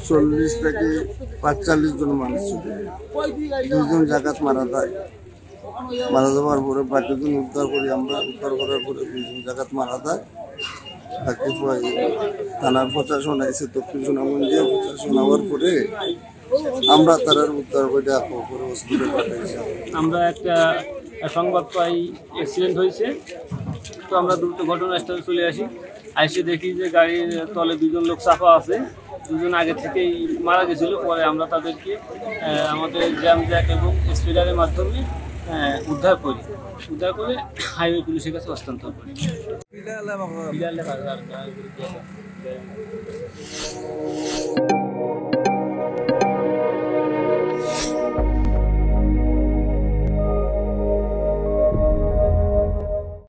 40 থেকে 45 জন মানুষ ছিল। 2 জন জায়গাত মারা যায়। মারা যাওয়ার পরে বাকিজন উদ্ধার করি আমরা। উদ্ধার করার পরে 2 জন জায়গাত মারা যায়। বাকি থানার প্রশাসন এসে দক্ষিণ সুনামগঞ্জে প্রশাসন হওয়ার পরে আমরা তারার উদ্ধার করে হসপিটালে পাঠাইছি। আমরা একটা সংবাদ পাই অ্যাক্সিডেন্ট হয়েছে, তো আমরা দ্রুত ঘটনাস্থলে চলে আসি। এসে দেখি যে গাড়ির তলে 2 জন লোক চাপা আছে। 2 জন আগে থেকেই মারা গেছিল। পরে আমরা তাদেরকে আমাদের জ্যাম জ্যাক এবং স্পিডারের মাধ্যমে উদ্ধার করে হাইওয়ে পুলিশের কাছে হস্তান্তর করি।